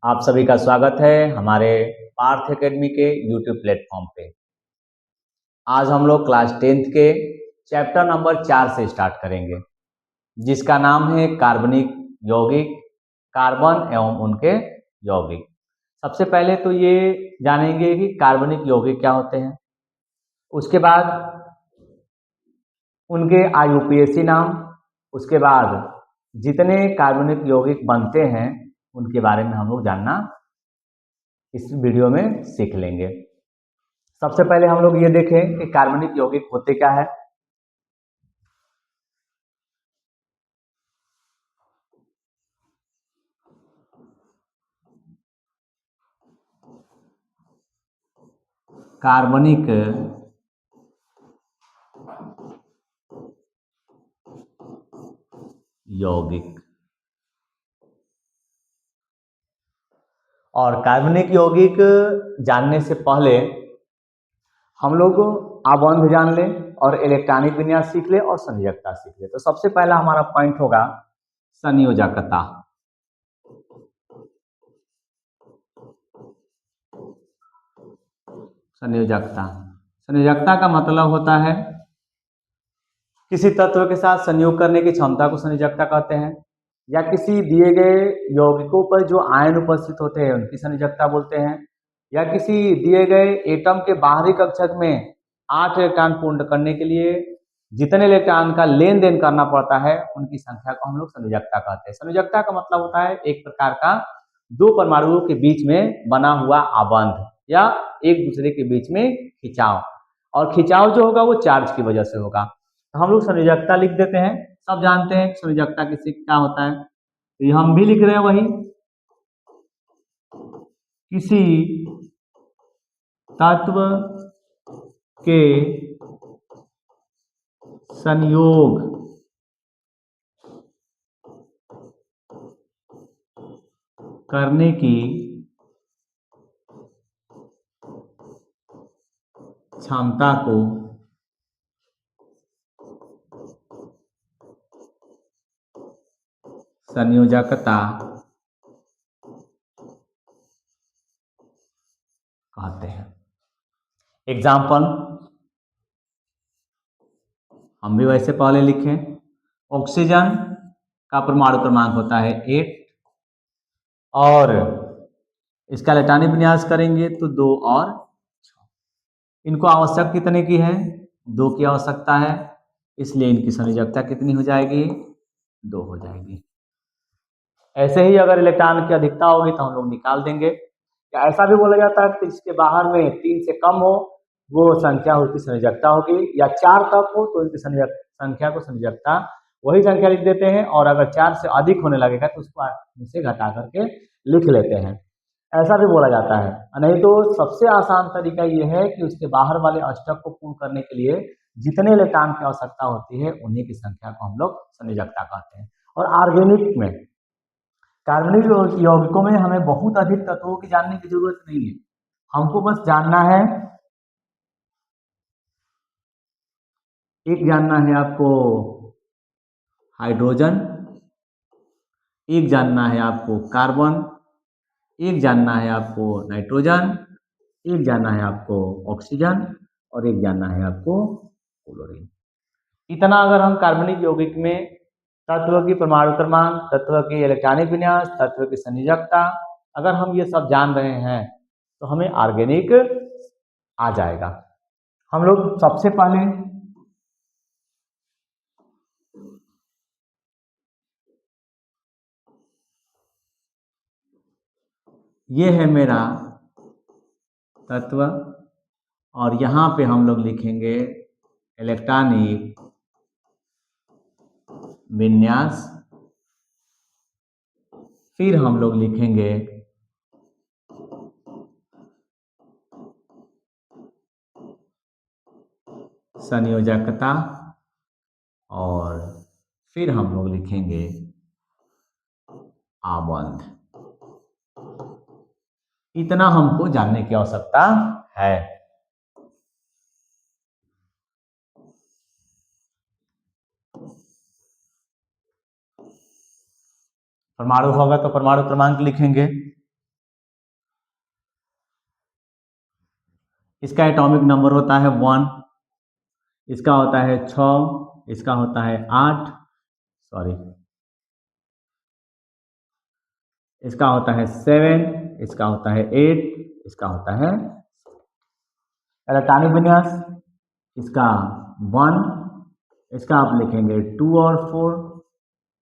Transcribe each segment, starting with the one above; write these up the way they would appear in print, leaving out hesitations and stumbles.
आप सभी का स्वागत है हमारे पार्थ एकेडमी के यूट्यूब प्लेटफॉर्म पे। आज हम लोग क्लास 10th के चैप्टर नंबर 4 से स्टार्ट करेंगे, जिसका नाम है कार्बनिक यौगिक, कार्बन एवं उनके यौगिक। सबसे पहले तो ये जानेंगे कि कार्बनिक यौगिक क्या होते हैं, उसके बाद उनके IUPAC नाम, उसके बाद जितने कार्बनिक यौगिक बनते हैं उनके बारे में हम लोग जानना इस वीडियो में सीख लेंगे। सबसे पहले हम लोग ये देखें कि कार्बनिक यौगिक होते क्या है। कार्बनिक यौगिक, और कार्बनिक यौगिक जानने से पहले हम लोग आबंध जान लें और इलेक्ट्रॉनिक विन्यास सीख ले और संयोजकता सीख ले। तो सबसे पहला हमारा पॉइंट होगा संयोजकता। संयोजकता संयोजकता का मतलब होता है किसी तत्व के साथ संयोग करने की क्षमता को संयोजकता कहते हैं, या किसी दिए गए यौगिकों पर जो आयन उपस्थित होते हैं उनकी संयोजकता बोलते हैं, या किसी दिए गए एटम के बाहरी कक्षक में 8 इलेक्ट्रॉन पूर्ण करने के लिए जितने इलेक्ट्रॉन का लेन देन करना पड़ता है उनकी संख्या को हम लोग संयोजकता कहते हैं। संयोजकता का मतलब होता है एक प्रकार का दो परमाणुओं के बीच में बना हुआ आबंध या एक दूसरे के बीच में खिंचाव, और खिंचाव जो होगा वो चार्ज की वजह से होगा। तो हम लोग संयोजकता लिख देते हैं। सब जानते हैं संयोजकता किसी क्या होता है, तो ये हम भी लिख रहे हैं वही, किसी तत्व के संयोग करने की क्षमता को संयोजकता कहते हैं। एग्जाम्पल हम भी वैसे पहले लिखें। ऑक्सीजन का परमाणु क्रमांक होता है 8, और इसका इलेक्ट्रॉनिक विन्यास करेंगे तो 2 और 6। इनको आवश्यक कितने की है? 2 की आवश्यकता है, इसलिए इनकी संयोजकता कितनी हो जाएगी? 2 हो जाएगी। ऐसे ही अगर इलेक्ट्रॉन की अधिकता होगी तो हम लोग निकाल देंगे, या ऐसा भी बोला जाता है कि इसके बाहर में 3 से कम हो वो संख्या उसकी संयोजकता होगी, या 4 तक हो तो इसकी संख्या को संयोजकता वही संख्या लिख देते हैं, और अगर 4 से अधिक होने लगेगा तो उसको से घटा करके लिख लेते हैं। ऐसा भी बोला जाता है। नहीं तो सबसे आसान तरीका ये है कि उसके बाहर वाले अष्टक को पूर्ण करने के लिए जितने इलेक्ट्रॉन की आवश्यकता होती है उन्हीं की संख्या को हम लोग संयोजकता कहते हैं। और ऑर्गेनिक में, कार्बनिक यौगिकों में हमें बहुत अधिक तत्वों की जानने की जरूरत नहीं है, हमको बस जानना है, एक जानना है आपको हाइड्रोजन, एक जानना है आपको कार्बन, एक जानना है आपको नाइट्रोजन, एक जानना है आपको ऑक्सीजन, और एक जानना है आपको क्लोरीन। इतना अगर हम कार्बनिक यौगिक में तत्व की परमाणु क्रमांक, तत्व की इलेक्ट्रॉनिक विन्यास, तत्व की संयोजकता, अगर हम ये सब जान रहे हैं तो हमें ऑर्गेनिक आ जाएगा। हम लोग सबसे पहले ये है मेरा तत्व, और यहाँ पे हम लोग लिखेंगे इलेक्ट्रॉनिक विन्यास, फिर हम लोग लिखेंगे संयोजकता, और फिर हम लोग लिखेंगे आबंध। इतना हमको जानने की आवश्यकता है। परमाणु होगा तो परमाणु क्रमांक लिखेंगे, इसका एटॉमिक नंबर होता है 1, इसका होता है 6, इसका होता है 8, सॉरी, इसका होता है 7, इसका होता है 8, इसका होता है इलेक्ट्रॉनिक विन्यास। इसका 1, इसका आप लिखेंगे 2 और 4,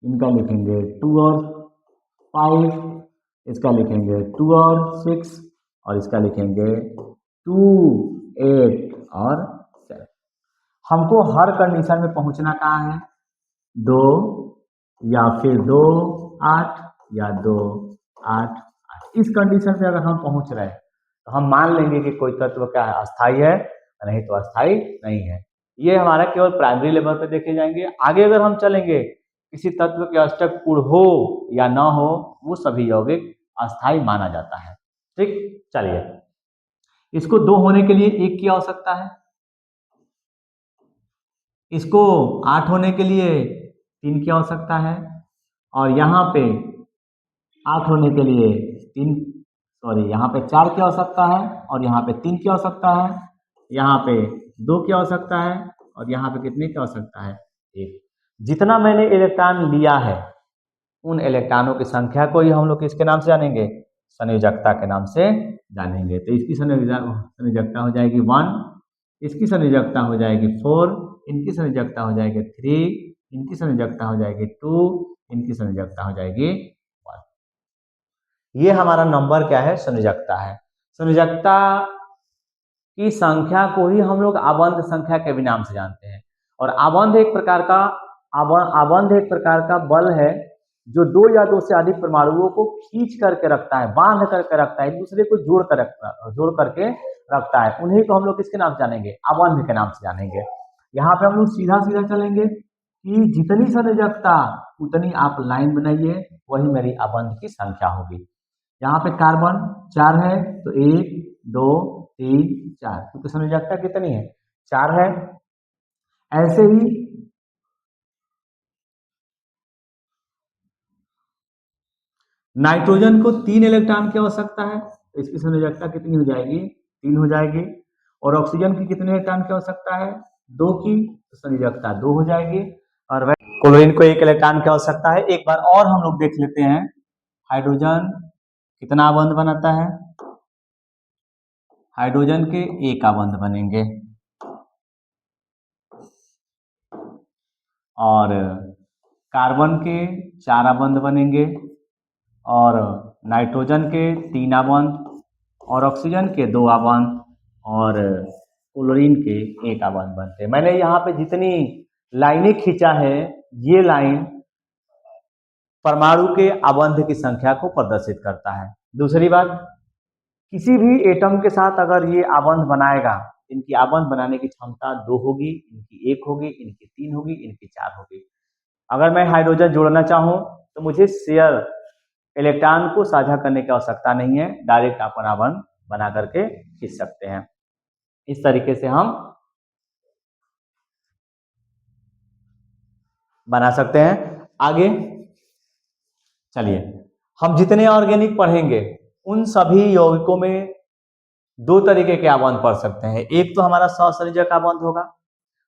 इनका लिखेंगे 2 और 5, इसका लिखेंगे 2 और 6, और इसका लिखेंगे 2, 8 और 7। हमको हर कंडीशन में पहुंचना कहाँ है? 2 या फिर 2, 8 या 2, 8, 8। इस कंडीशन पे अगर हम पहुंच रहे हैं तो हम मान लेंगे कि कोई तत्व क्या है, अस्थाई है, नहीं तो अस्थाई नहीं है। ये हमारा केवल प्राइमरी लेवल पे देखे जाएंगे। आगे अगर हम चलेंगे, किसी तत्व के अष्टक पूर्ण हो या ना हो, वो सभी यौगिक अस्थाई माना जाता है। ठीक, चलिए, इसको 2 होने के लिए 1 की आवश्यकता है, इसको 8 होने के लिए 3 की आवश्यकता है, और यहाँ पे 8 होने के लिए 3, सॉरी, यहाँ पे 4 की आवश्यकता है, और यहाँ पे 3 की आवश्यकता है, यहाँ पे 2 की आवश्यकता है, और यहाँ पे कितने की आवश्यकता है? 1। जितना मैंने इलेक्ट्रॉन लिया है उन इलेक्ट्रॉनों की संख्या को ही हम लोग किसके नाम से जानेंगे? संयोजकता के नाम से जानेंगे। तो इसकी संयोजकता हो जाएगी 1, इसकी संयोजकता हो जाएगी 4, इनकी संयोजकता हो जाएगी 3, इनकी संयोजकता हो जाएगी 2, इनकी संयोजकता हो जाएगी 1। ये हमारा नंबर क्या है? संयोजकता है। संयोजकता की संख्या को ही हम लोग आबंध संख्या के भी नाम से जानते हैं। और आबंध एक प्रकार का बल है जो 2 या 2 से अधिक परमाणुओं को खींच करके रखता है, बांध करके रखता है, एक दूसरे को जोड़ करके रखता है। उन्हीं को हम लोग किसके नाम से जानेंगे? आबंध के नाम से जानेंगे। यहाँ पे हम लोग सीधा सीधा चलेंगे कि जितनी संयोजकता उतनी आप लाइन बनाइए, वही मेरी आबंध की संख्या होगी। यहाँ पे कार्बन 4 है तो 1, 2, 3, 4, क्योंकि संयोजकता कितनी है? 4 है। ऐसे ही नाइट्रोजन को 3 इलेक्ट्रॉन की आवश्यकता है, तो इसकी संयोजकता कितनी हो जाएगी? 3 हो जाएगी। और ऑक्सीजन की कितने इलेक्ट्रॉन की आवश्यकता है? 2 की, तो संयोजकता 2 हो जाएगी। और क्लोरीन को 1 इलेक्ट्रॉन की आवश्यकता है। एक बार और हम लोग देख लेते हैं, हाइड्रोजन कितना आबंध बनाता है? हाइड्रोजन के 1 आबंध बनेंगे, और कार्बन के 4 आबंध बनेंगे, और नाइट्रोजन के 3 आबंध, और ऑक्सीजन के 2 आबंध, और क्लोरीन के 1 आबंध बनते हैं। मैंने यहाँ पे जितनी लाइनें खींचा है, ये लाइन परमाणु के आबंध की संख्या को प्रदर्शित करता है। दूसरी बात, किसी भी एटम के साथ अगर ये आबंध बनाएगा, इनकी आबंध बनाने की क्षमता 2 होगी, इनकी 1 होगी, इनकी 3 होगी, इनकी 4 होगी। अगर मैं हाइड्रोजन जोड़ना चाहूं तो मुझे शेयर इलेक्ट्रॉन को साझा करने की आवश्यकता नहीं है, डायरेक्ट अपन आबंध बना करके खींच सकते हैं। इस तरीके से हम बना सकते हैं। आगे चलिए, हम जितने ऑर्गेनिक पढ़ेंगे उन सभी यौगिकों में 2 तरीके के आबंध पढ़ सकते हैं। एक तो हमारा सहसंयोजक आबंध होगा,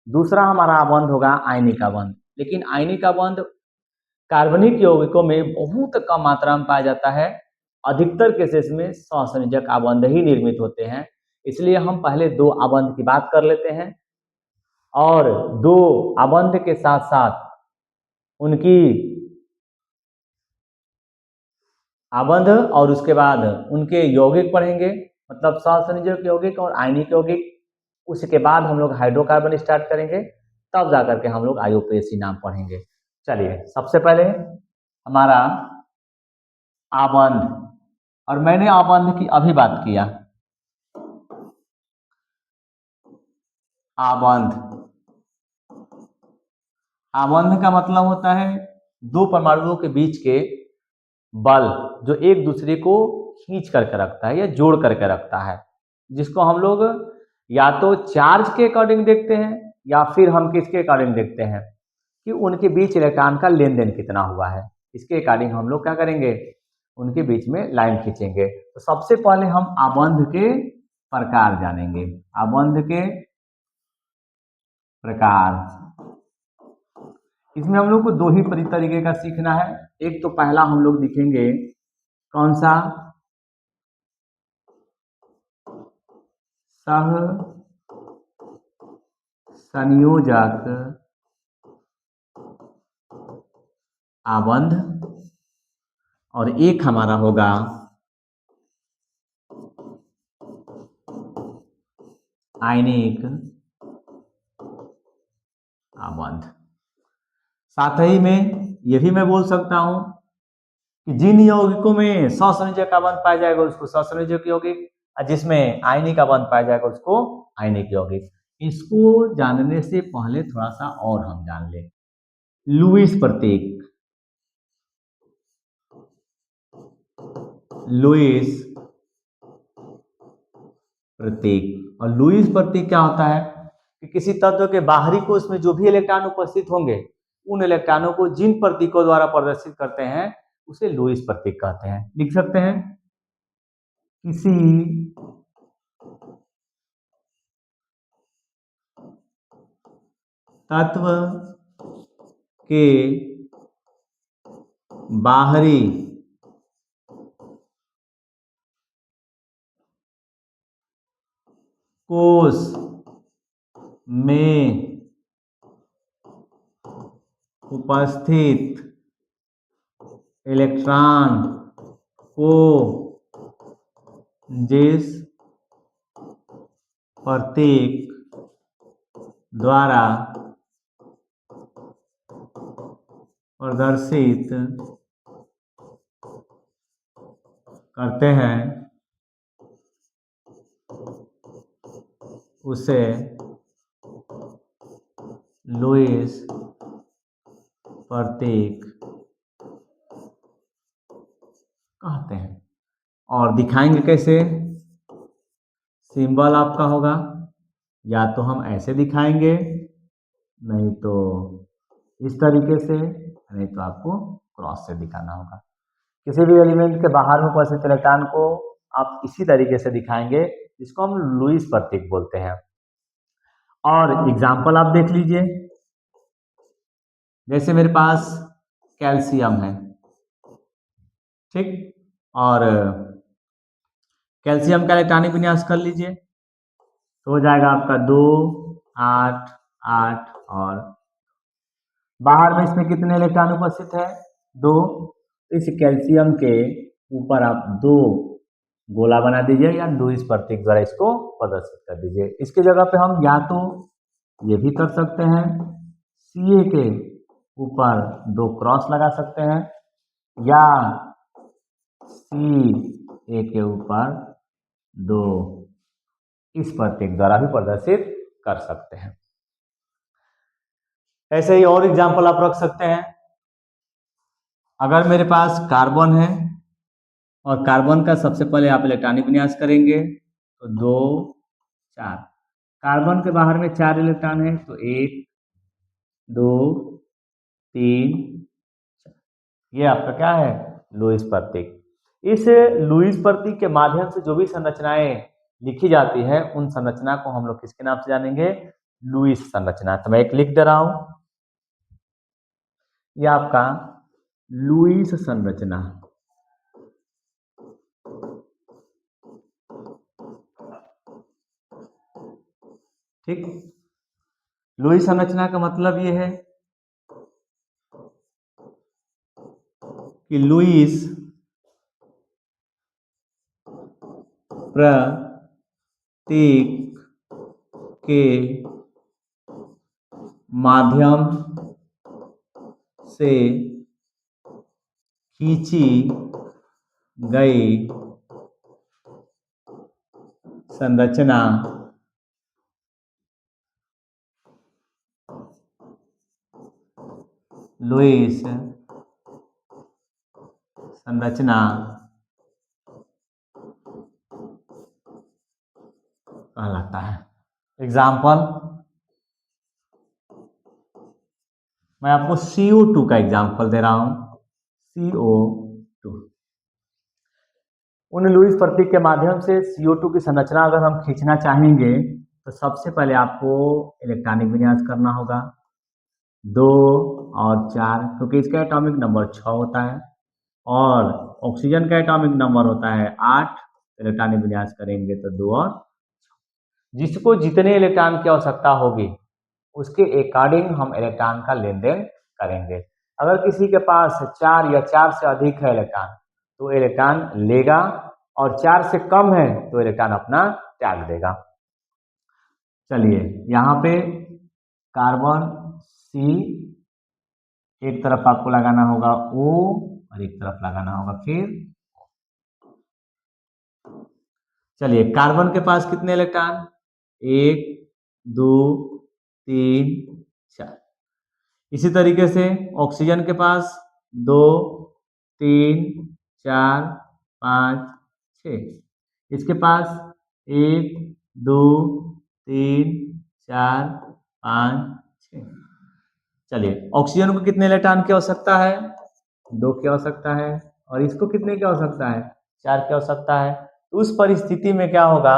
दूसरा हमारा आबंध होगा आयनिक आबंध। लेकिन आयनिक आबंध कार्बनिक यौगिकों में बहुत कम मात्रा में पाया जाता है। अधिकतर केसेस में सहसंयोजक आबंध ही निर्मित होते हैं। इसलिए हम पहले 2 आबंध की बात कर लेते हैं, और 2 आबंध के साथ साथ उनकी आबंध और उसके बाद उनके यौगिक पढ़ेंगे, मतलब सहसंयोजक यौगिक और आयनिक यौगिक। उसके बाद हम लोग हाइड्रोकार्बन स्टार्ट करेंगे, तब जाकर के हम लोग आईयूपीएसी नाम पढ़ेंगे। चलिए, सबसे पहले हमारा आबंध, और मैंने आबंध की अभी बात किया। आबंध, आबंध का मतलब होता है 2 परमाणुओं के बीच के बल जो एक दूसरे को खींच करके रखता है या जोड़ करके रखता है, जिसको हम लोग या तो चार्ज के अकॉर्डिंग देखते हैं या फिर हम किसके अकॉर्डिंग देखते हैं कि उनके बीच इलेक्ट्रॉन का लेन देन कितना हुआ है। इसके अकॉर्डिंग हम लोग क्या करेंगे? उनके बीच में लाइन खींचेंगे। तो सबसे पहले हम आबंध के प्रकार जानेंगे, अबंध के प्रकार। इसमें हम लोग को दो ही तरीके का सीखना है। एक तो पहला हम लोग दिखेंगे कौन सा, सह संयोजक आबंध, और एक हमारा होगा आयनिक आबंध। साथ ही में यह भी मैं बोल सकता हूं कि जिन यौगिकों में ससंयोजक आबंध पाया जाएगा उसको ससंयोजक यौगिक, और जिसमें आयनिक आबंध पाया जाएगा उसको आयनिक यौगिक। इसको जानने से पहले थोड़ा सा और हम जान लें लुईस प्रतीक। लुईस प्रतीक, और लुईस प्रतीक क्या होता है कि किसी तत्व के बाहरी कोश में जो भी इलेक्ट्रॉन उपस्थित होंगे उन इलेक्ट्रॉनों को जिन प्रतीकों द्वारा प्रदर्शित करते हैं उसे लुईस प्रतीक कहते हैं। लिख सकते हैं किसी तत्व के बाहरी कोश में उपस्थित इलेक्ट्रॉन को जिस प्रतीक द्वारा प्रदर्शित करते हैं उसे लुईस प्रतीक कहते हैं। और दिखाएंगे कैसे, सिंबल आपका होगा या तो हम ऐसे दिखाएंगे, नहीं तो इस तरीके से, नहीं तो आपको क्रॉस से दिखाना होगा। किसी भी एलिमेंट के बाहर में उपस्थित इलेक्ट्रॉन को आप इसी तरीके से दिखाएंगे, इसको हम लुईस प्रतीक बोलते हैं। और एग्जाम्पल आप देख लीजिए, जैसे मेरे पास कैल्शियम है, ठीक, और कैल्शियम का इलेक्ट्रॉनिक विन्यास कर लीजिए तो हो जाएगा आपका 2 8 8, और बाहर में इसमें कितने इलेक्ट्रॉन उपस्थित है 2। इस कैल्शियम के ऊपर आप 2 गोला बना दीजिए या लुईस प्रतीक द्वारा इसको प्रदर्शित कर दीजिए। इसके जगह पे हम या तो ये भी कर सकते हैं, Ca के ऊपर 2 क्रॉस लगा सकते हैं, या Ca के ऊपर 2 इस प्रतीक द्वारा भी प्रदर्शित कर सकते हैं। ऐसे ही और एग्जाम्पल आप रख सकते हैं। अगर मेरे पास कार्बन है और कार्बन का सबसे पहले आप इलेक्ट्रॉनिक विन्यास करेंगे तो 2 4, कार्बन के बाहर में 4 इलेक्ट्रॉन है तो 1 2 3 4, ये आपका क्या है लुईस प्रतीक। इस लुईस प्रतीक के माध्यम से जो भी संरचनाएं लिखी जाती है उन संरचना को हम लोग किसके नाम से जानेंगे, लुईस संरचना। तो मैं एक लिख दे रहा हूं, यह आपका लुईस संरचना। ठीक, लुईस संरचना का मतलब यह है कि लुईस प्रतीक के माध्यम से खींची गई संरचना लुईस संरचना कहलाता है। एग्जाम्पल मैं आपको CO2 का एग्जाम्पल दे रहा हूं, CO2। उन लुईस प्रतीक के माध्यम से CO2 की संरचना अगर हम खींचना चाहेंगे तो सबसे पहले आपको इलेक्ट्रॉनिक विन्यास करना होगा 2 और 4, क्योंकि इसका एटॉमिक नंबर 6 होता है और ऑक्सीजन का एटॉमिक नंबर होता है 8। इलेक्ट्रॉनिक विन्यास करेंगे तो 2 और जिसको जितने इलेक्ट्रॉन की आवश्यकता होगी उसके अकॉर्डिंग हम इलेक्ट्रॉन का लेन देन करेंगे। अगर किसी के पास 4 या 4 से अधिक है इलेक्ट्रॉन तो इलेक्ट्रॉन लेगा और 4 से कम है तो इलेक्ट्रॉन अपना त्याग देगा। चलिए यहाँ पे कार्बन C एक तरफ आपको लगाना होगा O और एक तरफ लगाना होगा फिर। चलिए कार्बन के पास कितने इलेक्ट्रॉन 1 2 3 4। इसी तरीके से ऑक्सीजन के पास 2 3 4 5 6। इसके पास 1 2 3 4 5 6। चलिए ऑक्सीजन को कितने इलेक्ट्रॉन की आवश्यकता है 2 की आवश्यकता है और इसको कितने की आवश्यकता है 4 की आवश्यकता है। तो उस परिस्थिति में क्या होगा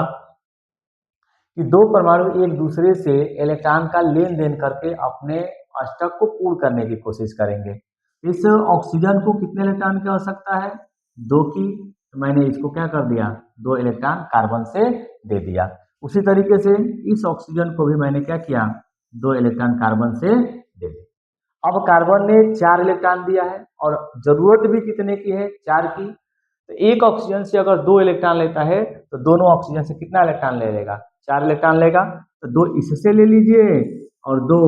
कि दो परमाणु एक दूसरे से इलेक्ट्रॉन का लेन देन करके अपने अष्टक को पूर्ण करने की कोशिश करेंगे। इस ऑक्सीजन को कितने इलेक्ट्रॉन की आवश्यकता है 2 की, तो मैंने इसको क्या कर दिया 2 इलेक्ट्रॉन कार्बन से दे दिया। उसी तरीके से इस ऑक्सीजन को भी मैंने क्या किया 2 इलेक्ट्रॉन कार्बन से दे दिया। अब कार्बन ने 4 इलेक्ट्रॉन दिया है और जरूरत भी कितने की है 4 की, तो एक ऑक्सीजन से अगर 2 इलेक्ट्रॉन लेता है तो दोनों ऑक्सीजन से कितना इलेक्ट्रॉन ले लेगा 4 इलेक्ट्रॉन लेगा। तो 2 इससे ले लीजिए और 2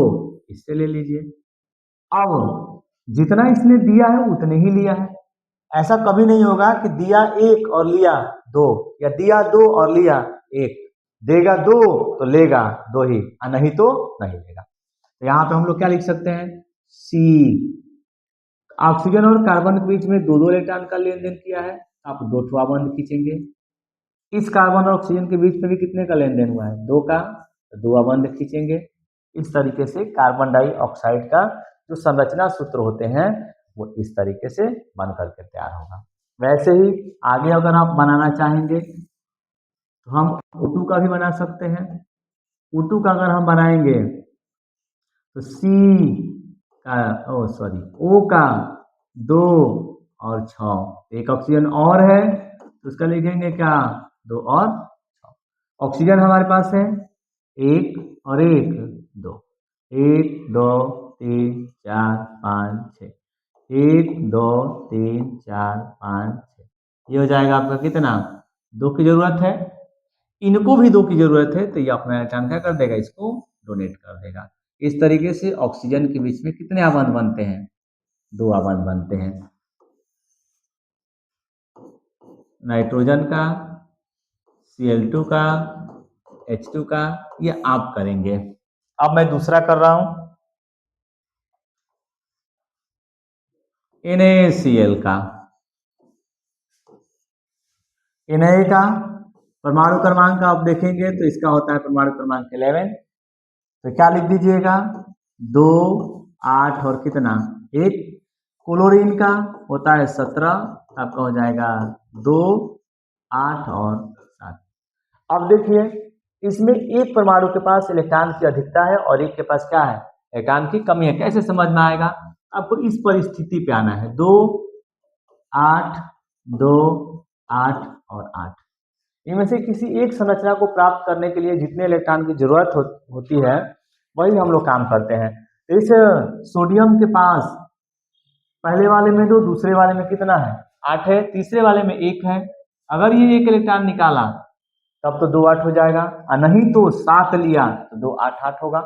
इससे ले लीजिए। अब जितना इसने दिया है उतने ही लिया है। ऐसा कभी नहीं होगा कि दिया 1 और लिया 2 या दिया 2 और लिया 1। देगा 2 तो लेगा 2 ही, नहीं तो नहीं लेगा। तो यहाँ पे हम लोग क्या लिख सकते हैं C। ऑक्सीजन और कार्बन के बीच में 2 इलेक्ट्रॉन का लेन देन किया है, आप 2 ठुआ बंद खींचेंगे। इस कार्बन और ऑक्सीजन के बीच में भी कितने का लेन देन हुआ है 2 का, तो 2 बंद खींचेंगे। इस तरीके से कार्बन डाइऑक्साइड का जो संरचना सूत्र होते हैं वो इस तरीके से बन करके तैयार होगा। वैसे ही आगे अगर आप बनाना चाहेंगे तो हम O2 का भी बना सकते हैं। O2 का अगर हम बनाएंगे तो O का 2 और 6, एक ऑक्सीजन और है तो उसका लिखेंगे क्या 2 और 6। ऑक्सीजन हमारे पास है 1 और 1 2, 1 2 3 4 5 6, 1 2 3 4 5 6। ये हो जाएगा आपका कितना 2 की जरूरत है, इनको भी 2 की जरूरत है, तो ये अपना इलेक्ट्रॉन क्या कर देगा इसको डोनेट कर देगा। इस तरीके से ऑक्सीजन के बीच में कितने आबंध बनते हैं 2 आबंध बनते हैं। नाइट्रोजन का Cl2 का H2 का ये आप करेंगे। अब मैं दूसरा कर रहा हूं NaCl का। Na का परमाणु क्रमांक आप देखेंगे तो इसका होता है परमाणु क्रमांक 11। तो क्या लिख दीजिएगा 2 8 और कितना 1। क्लोरीन का होता है 17, आपका हो जाएगा 2 8 और 7। अब देखिए इसमें एक परमाणु के पास इलेक्ट्रॉन की अधिकता है और एक के पास क्या है इलेक्ट्रॉन की कमी है। कैसे समझ में आएगा, आपको इस परिस्थिति पे आना है 2 8 2 8 और 8। इनमें से किसी एक संरचना को प्राप्त करने के लिए जितने इलेक्ट्रॉन की जरूरत होती है वही हम लोग काम करते हैं। इस सोडियम के पास पहले वाले में 2, दूसरे वाले में कितना है 8 है, तीसरे वाले में 1 है। अगर ये 1 इलेक्ट्रॉन निकाला तब तो 2 8 हो जाएगा, और नहीं तो 7 लिया तो 2 8 8 होगा।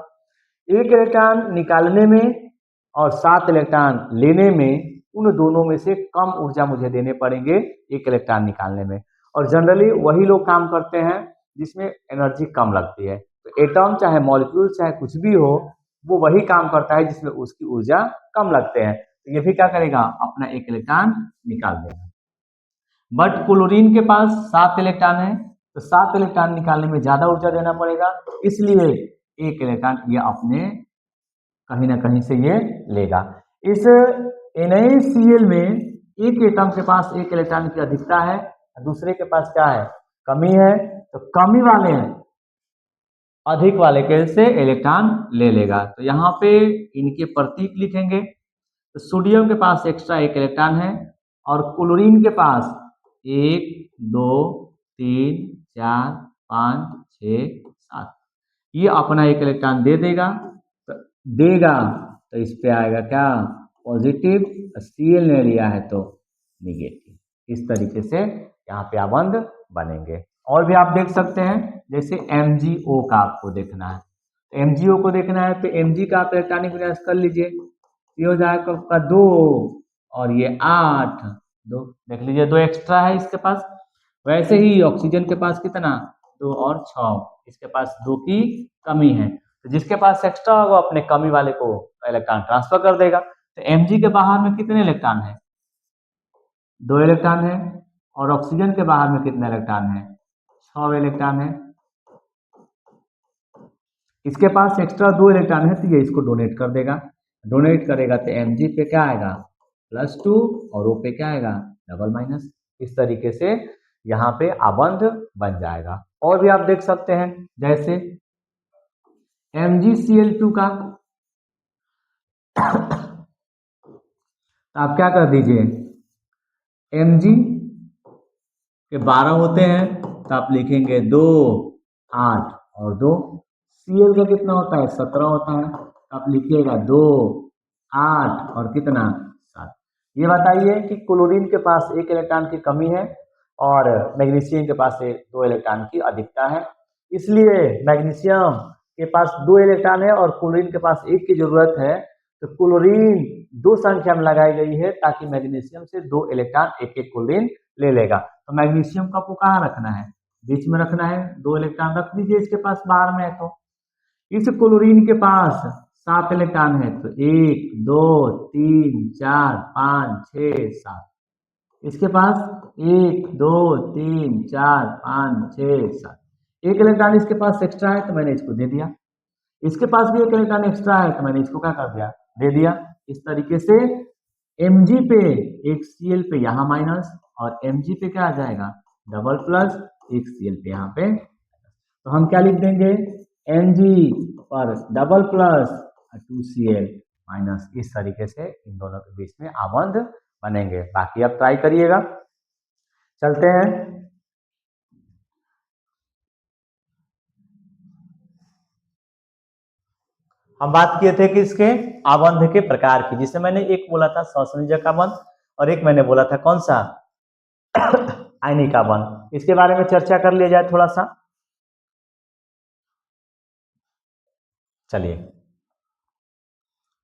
1 इलेक्ट्रॉन निकालने में और 7 इलेक्ट्रॉन लेने में उन दोनों में से कम ऊर्जा मुझे देने पड़ेंगे 1 इलेक्ट्रॉन निकालने में, और जनरली वही लोग काम करते हैं जिसमें एनर्जी कम लगती है। तो एटम चाहे मॉलिक्यूल चाहे कुछ भी हो वो वही काम करता है जिसमें उसकी ऊर्जा कम लगते हैं। तो ये भी क्या करेगा अपना 1 इलेक्ट्रॉन निकाल देगा। बट क्लोरीन के पास 7 इलेक्ट्रॉन है तो 7 इलेक्ट्रॉन निकालने में ज्यादा ऊर्जा देना पड़ेगा, इसलिए 1 इलेक्ट्रॉन ये अपने कहीं ना कहीं से ये लेगा। इस NaCl में एक एटम के पास 1 इलेक्ट्रॉन की अधिकता है दूसरे के पास क्या है, कमी है, तो कमी वाले अधिक वाले के से इलेक्ट्रॉन ले लेगा। तो यहाँ पे इनके प्रतीक लिखेंगे। तो सोडियम के पास एक्स्ट्रा एक इलेक्ट्रॉन है और क्लोरीन के पास 1 2 3 4 5 6 7, ये अपना एक इलेक्ट्रॉन दे देगा। तो देगा तो इस पे आएगा क्या, पॉजिटिव, Cl ने लिया है तो निगेटिव। इस तरीके से यहाँ पे आबंध बनेंगे। और भी आप देख सकते हैं, जैसे MgO का आपको देखना है, तो MgO को देखना है तो Mg का आप इलेक्ट्रॉनिक विन्यास कर लीजिए। ये हो जाएगा आपका 2 और ये 8, 2 देख लीजिए, 2 एक्स्ट्रा है इसके पास। वैसे ही ऑक्सीजन के पास कितना, 2 और 6, इसके पास 2 की कमी है। तो जिसके पास एक्स्ट्रा होगा अपने कमी वाले को इलेक्ट्रॉन ट्रांसफर कर देगा। तो Mg के बाहर में कितने इलेक्ट्रॉन है, 2 इलेक्ट्रॉन है, और ऑक्सीजन के बाहर में कितने इलेक्ट्रॉन है, 6 इलेक्ट्रॉन है। इसके पास एक्स्ट्रा 2 इलेक्ट्रॉन है तो ये इसको डोनेट कर देगा। डोनेट करेगा तो Mg पे क्या आएगा, +2, और O पे क्या आएगा, डबल-। इस तरीके से यहाँ पे आबंध बन जाएगा। और भी आप देख सकते हैं, जैसे MgCl2 का तो आप क्या कर दीजिए, Mg के 12 होते हैं तो आप लिखेंगे 2 8 और 2। Cl का कितना होता है, 17 होता है, तो आप लिखिएगा 2 8 और कितना, 7। ये बताइए कि क्लोरीन के पास एक इलेक्ट्रॉन की कमी है और मैग्नीशियम के पास 2 इलेक्ट्रॉन की अधिकता है। इसलिए मैग्नीशियम के पास 2 इलेक्ट्रॉन है और क्लोरीन के पास 1 की जरूरत है। तो क्लोरीन 2 संख्या में लगाई गई है ताकि मैग्नीशियम से 2 इलेक्ट्रॉन एक एक क्लोरीन ले लेगा। तो मैग्नीशियम का आपको कहाँ रखना है, बीच में रखना है, 2 इलेक्ट्रॉन रख दीजिए इसके पास बाहर में है। तो इस क्लोरीन के पास 7 इलेक्ट्रॉन है, तो 1 2 3 4 5 6 7। इसके पास 1 2 3 4 5 6 7, एक इलेक्ट्रॉन इसके पास एक्स्ट्रा है तो मैंने इसको दे दिया। इसके पास भी एक इलेक्ट्रॉन एक्स्ट्रा है तो मैंने इसको क्या कर दिया, दे दिया। इस तरीके से Mg पे एक Cl पे यहाँ माइनस और Mg पे क्या आ जाएगा, डबल प्लस, एक Cl पे यहाँ पे। तो हम क्या लिख देंगे, Mg पर डबल प्लस 2Cl माइनस। इस तरीके से इन दोनों के बीच में आबंध बनेंगे। बाकी आप ट्राई करिएगा। चलते हैं, हम बात किए थे कि इसके आबंध के प्रकार की, जिसे मैंने एक बोला था सहसंयोजक आबंध और एक मैंने बोला था कौन सा, आयनिक आबंध। इसके बारे में चर्चा कर लिया जाए थोड़ा सा। चलिए,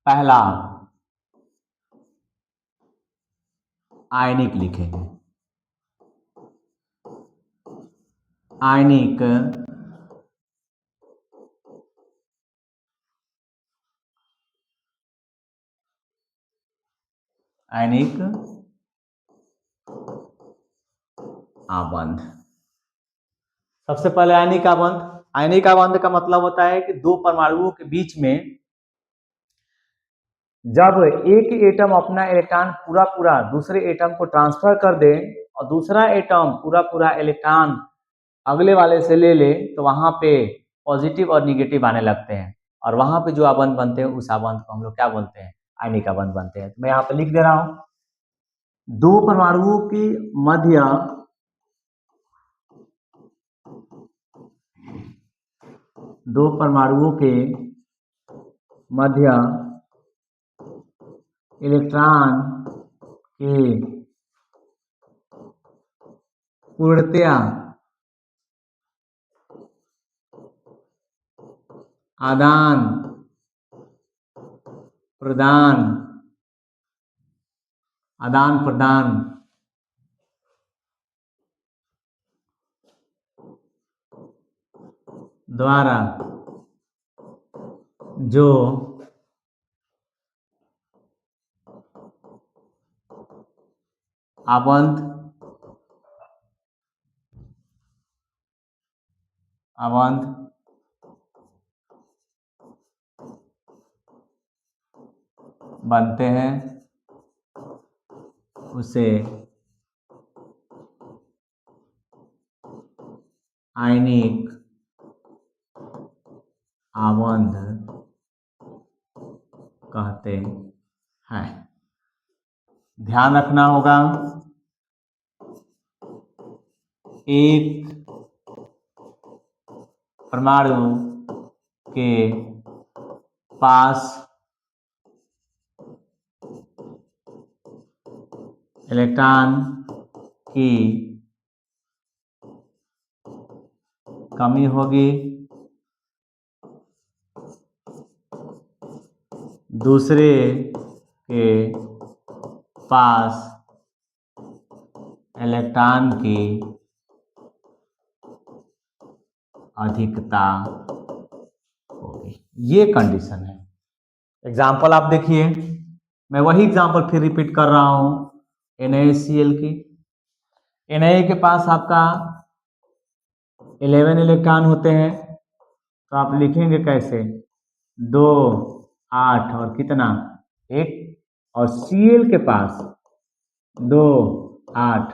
पहला आयनिक लिखेंगे। आयनिक आयनिक आबंध। सबसे पहले आयनिक आबंध। आयनिक आबंध का मतलब होता है कि दो परमाणुओं के बीच में जब एक एटम अपना इलेक्ट्रॉन पूरा पूरा दूसरे एटम को ट्रांसफर कर दे और दूसरा एटम पूरा पूरा इलेक्ट्रॉन अगले वाले से ले ले, तो वहां पे पॉजिटिव और निगेटिव आने लगते हैं और वहां पे जो आबंध बनते हैं उस आबंध को हम लोग क्या बोलते हैं, आयनिक आबंध बनते हैं। तो मैं यहाँ पे लिख दे रहा हूं, दो परमाणुओं के मध्य दो परमाणुओं के मध्य इलेक्ट्रॉन के पूर्णतया आदान प्रदान द्वारा जो आबंध बनते हैं उसे आयनिक आबंध कहते हैं। ध्यान रखना होगा, एक परमाणु के पास इलेक्ट्रॉन की कमी होगी, दूसरे के पास इलेक्ट्रॉन की अधिकता होगी। ये कंडीशन है। एग्जाम्पल आप देखिए, मैं वही एग्जाम्पल फिर रिपीट कर रहा हूं NaCl की। Na के पास आपका 11 इलेक्ट्रॉन होते हैं, तो आप लिखेंगे कैसे? 2 8 और कितना 1, और Cl के पास 2 8,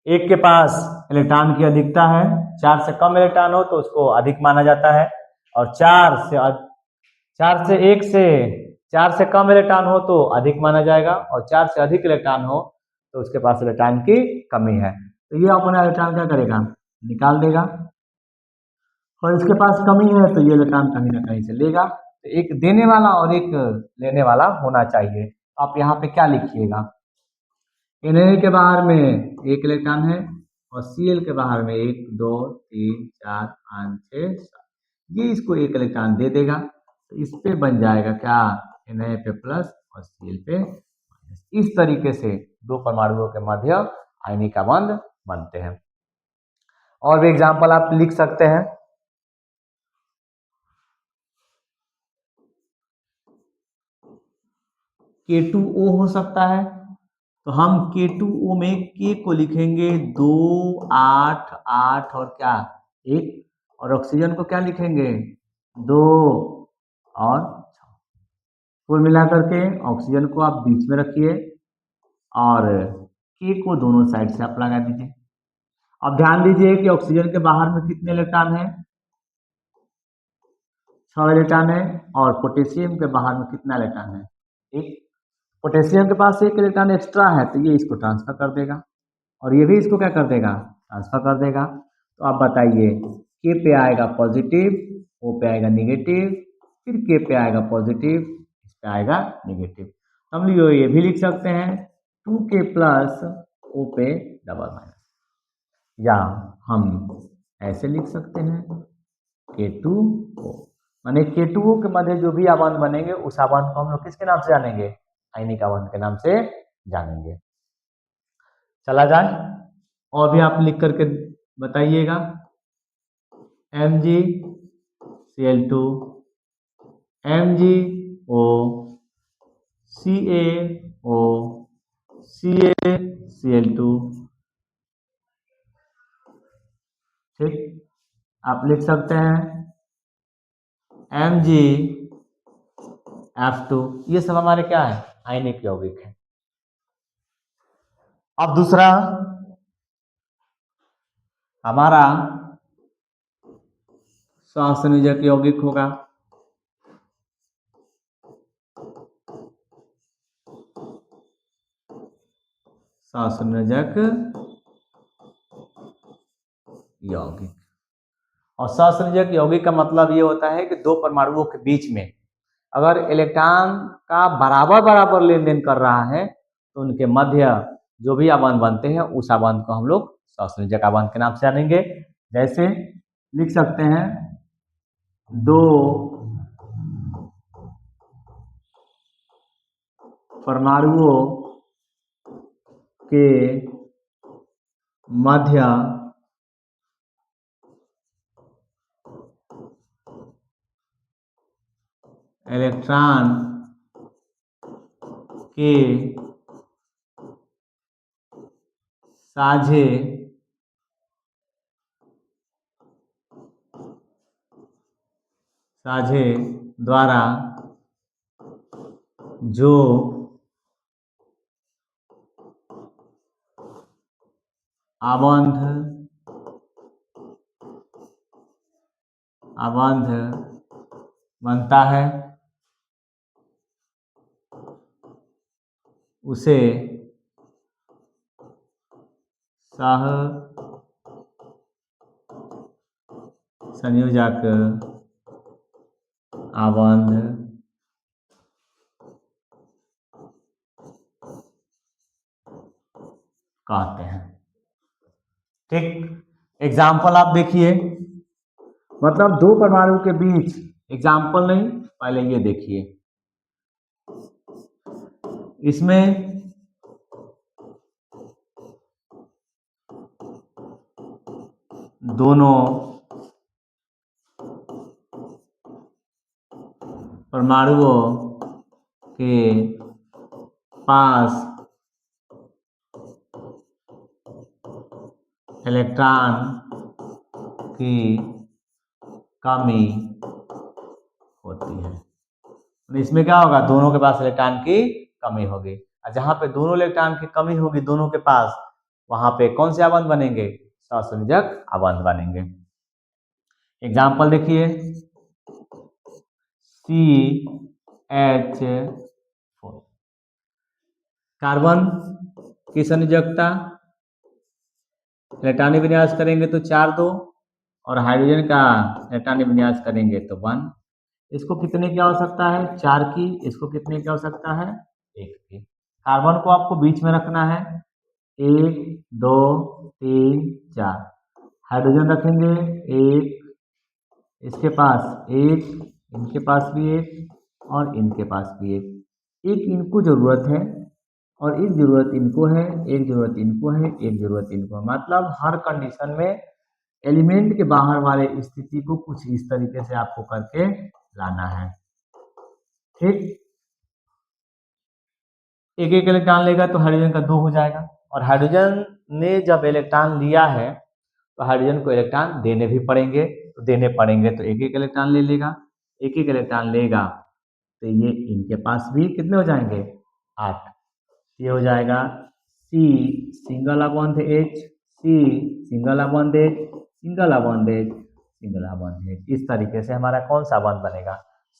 एक के पास इलेक्ट्रॉन की अधिकता है, 4 से कम इलेक्ट्रॉन हो तो उसको अधिक माना जाता है, और 4 से कम इलेक्ट्रॉन हो तो अधिक माना जाएगा, और 4 से अधिक इलेक्ट्रॉन हो तो उसके पास इलेक्ट्रॉन की कमी है। तो ये अपना इलेक्ट्रॉन क्या करेगा? निकाल देगा। और इसके पास कमी है तो ये इलेक्ट्रॉन कहीं ना कहीं से लेगा। तो एक देने वाला और एक लेने वाला होना चाहिए। आप यहाँ पे क्या लिखिएगा? Na के बाहर में एक इलेक्ट्रॉन है, और Cl के बाहर में 1 2 3 4 5 6 7, ये इसको एक इलेक्ट्रॉन दे देगा। तो इस पे बन जाएगा क्या? Na पे प्लस और Cl पे माइनस। इस तरीके से दो परमाणुओं के मध्य आयनिक बंध बनते हैं। और भी एग्जाम्पल आप लिख सकते हैं। K2O हो सकता है, तो हम K2O में K को लिखेंगे 2 8 8 और क्या 1, और ऑक्सीजन को क्या लिखेंगे? 2 और 6। कुल मिलाकर के ऑक्सीजन को आप बीच में रखिए और K को दोनों साइड से आप लगा दीजिए। अब ध्यान दीजिए कि ऑक्सीजन के बाहर में कितने इलेक्ट्रॉन है? 6 इलेक्ट्रॉन है, और पोटेशियम के बाहर में कितना इलेक्ट्रॉन है? 1। पोटेशियम के पास 1 इलेक्ट्रॉन एक्स्ट्रा है, तो ये इसको ट्रांसफर कर देगा, और ये भी इसको क्या कर देगा? ट्रांसफर कर देगा। तो आप बताइए, के पे आएगा पॉजिटिव, ओ पे आएगा निगेटिव, फिर के पे आएगा पॉजिटिव, इस पे आएगा निगेटिव। हम लोग ये भी लिख सकते हैं 2K प्लस ओ पे डबल माइनस, या हम ऐसे लिख सकते हैं K2O, माने K2O के मध्य जो भी आबंध बनेंगे उस आबंध को हम लोग किसके नाम से जानेंगे? आयनिक आबंध के नाम से जानेंगे। चला जाए, और भी आप लिख करके बताइएगा। MgCl2 MgO CaO CaCl2, ठीक। आप लिख सकते हैं MgF2, ये सब हमारे क्या है? आयनिक यौगिक है। अब दूसरा हमारा सहसंयोजक यौगिक होगा। सहसंयोजक यौगिक, और सहसंयोजक यौगिक का मतलब ये होता है कि दो परमाणुओं के बीच में अगर इलेक्ट्रॉन का बराबर बराबर लेन देन कर रहा है तो उनके मध्य जो भी आबंध बनते हैं उस आबंध को हम लोग सहसंयोजक आबंध के नाम से जानेंगे। जैसे लिख सकते हैं दो परमाणुओं के मध्य इलेक्ट्रॉन के साझे द्वारा जो आबंध अबंध बनता है उसे सह संयोजक अबंध कहते हैं। ठीक, एग्जाम्पल आप देखिए, मतलब दो परमाणु के बीच, एग्जाम्पल नहीं, पहले ये देखिए, इसमें दोनों परमाणुओं के पास इलेक्ट्रॉन की कमी होती है। तो इसमें क्या होगा, दोनों के पास इलेक्ट्रॉन की कमी होगी, और जहां पे दोनों इलेक्ट्रॉन की कमी होगी दोनों के पास, वहां पे कौन से आबंध बनेंगे, सहसंयोजक आबंध बनेंगे। एग्जाम्पल देखिए, CH4, कार्बन की संयोजकता इलेक्ट्रॉनिक विन्यास करेंगे तो 4 2, और हाइड्रोजन का इलेक्ट्रॉनिक विन्यास करेंगे तो 1। इसको कितने की आवश्यकता है, 4 की। इसको कितने की आवश्यकता है, 1 की। कार्बन को आपको बीच में रखना है, 1 2 3 4। हाइड्रोजन रखेंगे 1, इसके पास 1, इनके पास भी 1, और इनके पास भी 1। एक इनको जरूरत है और एक जरूरत इनको है, एक जरूरत इनको है, एक जरूरत इनको है। मतलब हर कंडीशन में एलिमेंट के बाहर वाले स्थिति को कुछ इस तरीके से आपको करके लाना है। ठीक, एक एक इलेक्ट्रॉन लेगा तो हाइड्रोजन का 2 हो जाएगा, और हाइड्रोजन ने जब इलेक्ट्रॉन लिया है तो हाइड्रोजन को इलेक्ट्रॉन देने भी पड़ेंगे, तो देने पड़ेंगे तो एक एक इलेक्ट्रॉन ले लेगा। एक एक इलेक्ट्रॉन लेगा तो ये इनके पास भी कितने हो जाएंगे, 8। ये हो जाएगा C single upon H, C single upon H, single upon H, single upon H। इस तरीके से हमारा कौन सा बंध बनेगा,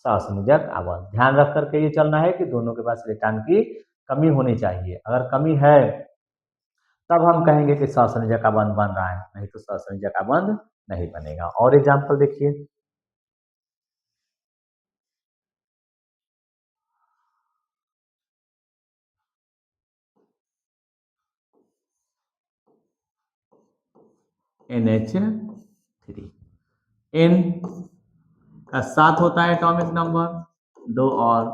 सहसंयोजक आबंध। ध्यान रख करके ये चलना है कि दोनों के पास इलेक्ट्रॉन की कमी होनी चाहिए। अगर कमी है तब हम कहेंगे कि सहसंयोजक आबंध बन रहा है, नहीं तो सहसंयोजक आबंध नहीं बनेगा। और एग्जाम्पल देखिए, NH3, N का 7 होता है एटॉमिक नंबर, 2 और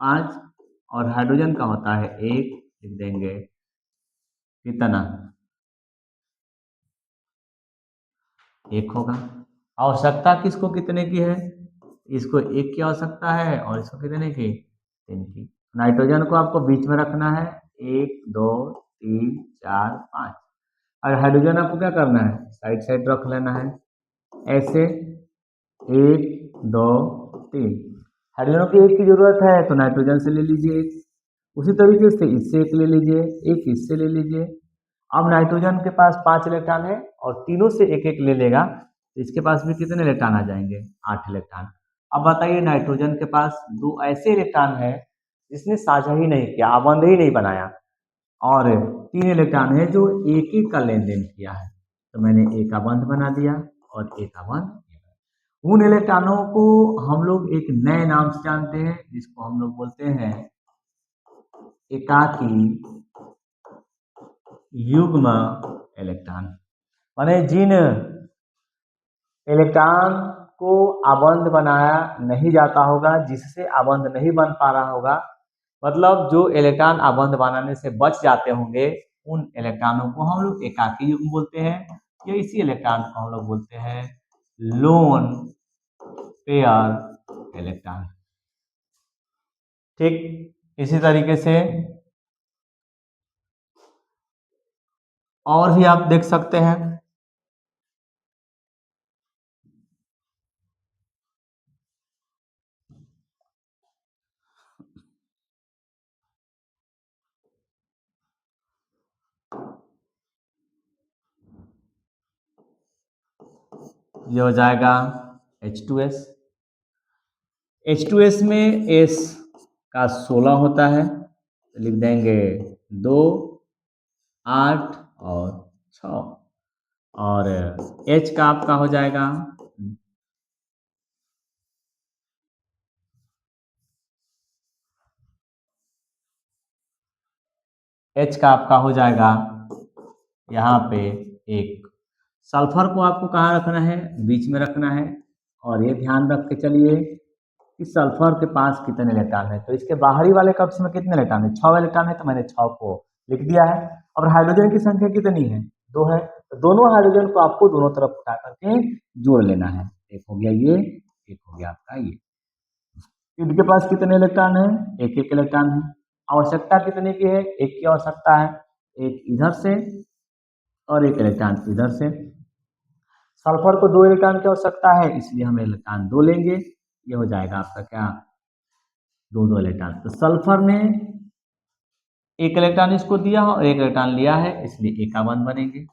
5, और हाइड्रोजन का होता है 1, लिख देंगे कितना, 1 होगा। आवश्यकता किसको कितने की है, इसको 1 की आवश्यकता है, और इसको कितने की, 3 की। नाइट्रोजन को आपको बीच में रखना है, 1 2 3 4 5, और हाइड्रोजन आपको क्या करना है, साइड साइड रख लेना है ऐसे, 1 2 3। हाइड्रोजन की 1 की जरूरत है तो नाइट्रोजन से ले लीजिए 1, उसी तरीके से इससे 1 ले लीजिए, 1 इससे ले लीजिए। अब नाइट्रोजन के पास 5 इलेक्ट्रॉन है और तीनों से 1 1 ले लेगा, तो इसके पास भी कितने इलेक्ट्रॉन आ जाएंगे, 8 इलेक्ट्रॉन। अब बताइए, नाइट्रोजन के पास 2 ऐसे इलेक्ट्रॉन है जिसने साझा ही नहीं किया, आबंध ही नहीं बनाया, और 3 इलेक्ट्रॉन है जो एक ही का लेन देन किया है, तो मैंने एक आबंध बना दिया और एक आबंध। उन इलेक्ट्रॉनों को हम लोग एक नए नाम से जानते हैं, जिसको हम लोग बोलते हैं एकाकी युग्म इलेक्ट्रॉन। माने जिन इलेक्ट्रॉन को आबंध बनाया नहीं जाता होगा, जिससे आबंध नहीं बन पा रहा होगा, मतलब जो इलेक्ट्रॉन आबंध बनाने से बच जाते होंगे, उन इलेक्ट्रॉनों को हम लोग एकाकी युग्म बोलते हैं, या इसी इलेक्ट्रॉन को हम लोग बोलते हैं लोन पेयर इलेक्ट्रॉन। ठीक, इसी तरीके से और भी आप देख सकते हैं। ये हो जाएगा H2S। H2S में S का 16 होता है, तो लिख देंगे 2, 8 और 6। और H का आपका हो जाएगा H का आपका हो जाएगा यहाँ पे 1। सल्फर को आपको कहाँ रखना है? बीच में रखना है। और ये ध्यान रख के चलिए कि सल्फर के पास कितने इलेक्ट्रॉन है। तो इसके बाहरी वाले कक्ष में कितने इलेक्ट्रॉन है? 6 इलेक्ट्रॉन है, तो मैंने 6 को लिख दिया है। और हाइड्रोजन की संख्या कितनी है? 2 है। तो दोनों हाइड्रोजन को आपको दोनों तरफ उठा करके जोड़ लेना है। एक हो गया ये, एक हो गया आपका ये। इनके पास कितने इलेक्ट्रॉन है? एक एक इलेक्ट्रॉन है। आवश्यकता कितने की है? एक की आवश्यकता है, एक इधर से और एक इलेक्ट्रॉन इधर से। सल्फर को 2 इलेक्ट्रॉन की आवश्यकता है, इसलिए हम इलेक्ट्रॉन 2 लेंगे। ये हो जाएगा आपका क्या? 2 इलेक्ट्रॉन। तो सल्फर ने एक इलेक्ट्रॉन इसको दिया और एक इलेक्ट्रॉन लिया है, इसलिए एक बंध बनेंगे।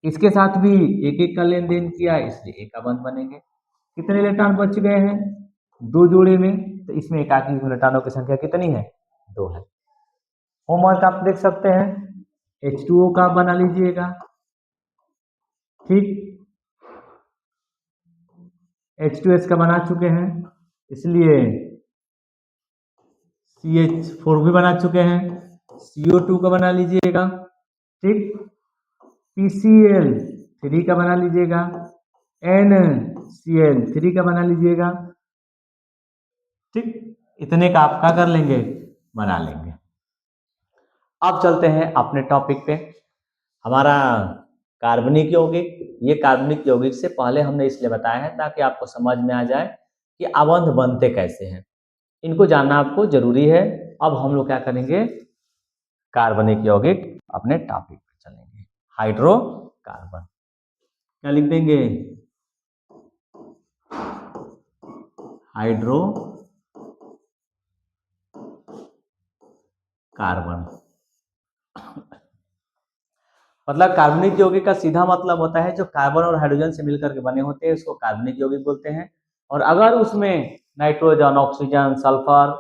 इसके साथ भी एक एक का लेन देन किया है, इसलिए एक बंध बनेंगे। कितने इलेक्ट्रॉन बच गए हैं? 2 जोड़े में। तो इसमें एकाकी इलेक्ट्रॉनों की संख्या कितनी है? 2 है। होमवर्क आप देख सकते हैं, H2O का बना लीजिएगा। ठीक, H2S का बना चुके हैं, इसलिए CH4 भी बना चुके हैं। CO2 का बना लीजिएगा। ठीक, PCl3 का बना लीजिएगा। NCl3 का बना लीजिएगा। ठीक, इतने का आप क्या कर लेंगे? बना लेंगे। अब चलते हैं अपने टॉपिक पे। हमारा कार्बनिक यौगिक, ये कार्बनिक यौगिक से पहले हमने इसलिए बताया है ताकि आपको समझ में आ जाए कि अबंध बनते कैसे हैं। इनको जानना आपको जरूरी है। अब हम लोग क्या करेंगे? कार्बनिक यौगिक अपने टॉपिक पे चलेंगे। हाइड्रोकार्बन क्या लिख देंगे? Hydro carbon. मतलब कार्बनिक यौगिक का सीधा मतलब होता है जो कार्बन और हाइड्रोजन से मिलकर के बने होते हैं, उसको कार्बनिक यौगिक बोलते हैं। और अगर उसमें नाइट्रोजन, ऑक्सीजन, सल्फर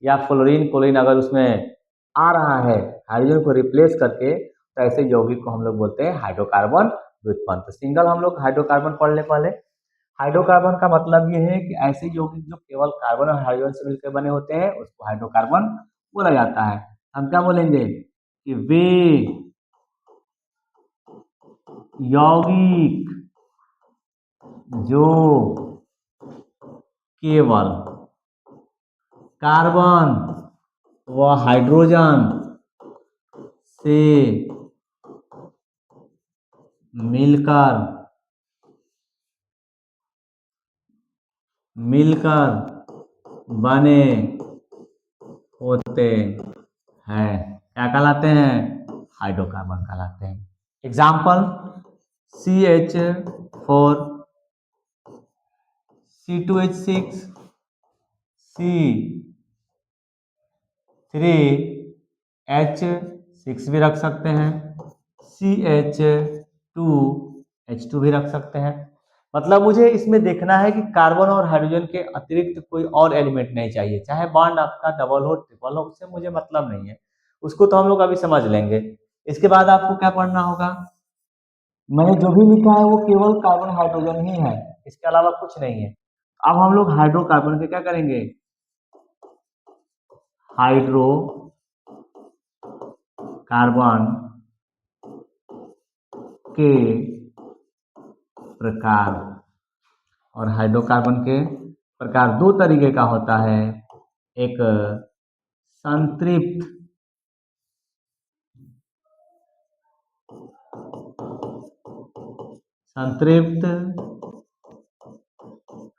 या फ्लोरीन, क्लोरीन अगर उसमें आ रहा है हाइड्रोजन को रिप्लेस करके, तो ऐसे यौगिक को हम लोग बोलते हैं हाइड्रोकार्बन व्युत्पन्न। तो सिंगल हम लोग हाइड्रोकार्बन पढ़ ले पहले। हाइड्रोकार्बन का मतलब ये है कि ऐसे यौगिक जो केवल कार्बन और हाइड्रोजन से मिलकर बने होते हैं उसको हाइड्रोकार्बन बोला जाता है। हम क्या बोलेंगे कि वे यौगिक जो केवल कार्बन व हाइड्रोजन से मिलकर बने होते हैं, क्या कहलाते हैं? हाइड्रोकार्बन कहलाते हैं। एग्जाम्पल CH4, C2H6, C3H6 भी रख सकते हैं, CH2H2 भी रख सकते हैं। मतलब मुझे इसमें देखना है कि कार्बन और हाइड्रोजन के अतिरिक्त कोई और एलिमेंट नहीं चाहिए, चाहे बॉन्ड आपका डबल हो ट्रिपल हो, उससे मुझे मतलब नहीं है। उसको तो हम लोग अभी समझ लेंगे। इसके बाद आपको क्या पढ़ना होगा? मैंने जो भी लिखा है वो केवल कार्बन हाइड्रोजन ही है, इसके अलावा कुछ नहीं है। अब हम लोग हाइड्रोकार्बन के क्या करेंगे? हाइड्रो कार्बन के प्रकार। और हाइड्रोकार्बन के प्रकार 2 तरीके का होता है, एक संतृप्त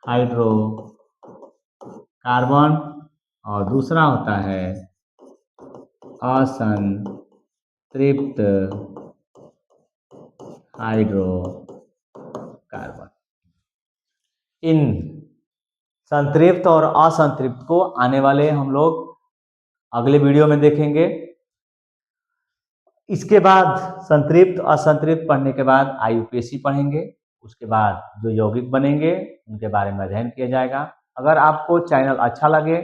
हाइड्रोकार्बन और दूसरा होता है असंतृप्त हाइड्रोकार्बन। इन संतृप्त और असंतृप्त को आने वाले हम लोग अगले वीडियो में देखेंगे। इसके बाद संतृप्त असंतृप्त पढ़ने के बाद IUPAC पढ़ेंगे। उसके बाद जो यौगिक बनेंगे उनके बारे में अध्ययन किया जाएगा। अगर आपको चैनल अच्छा लगे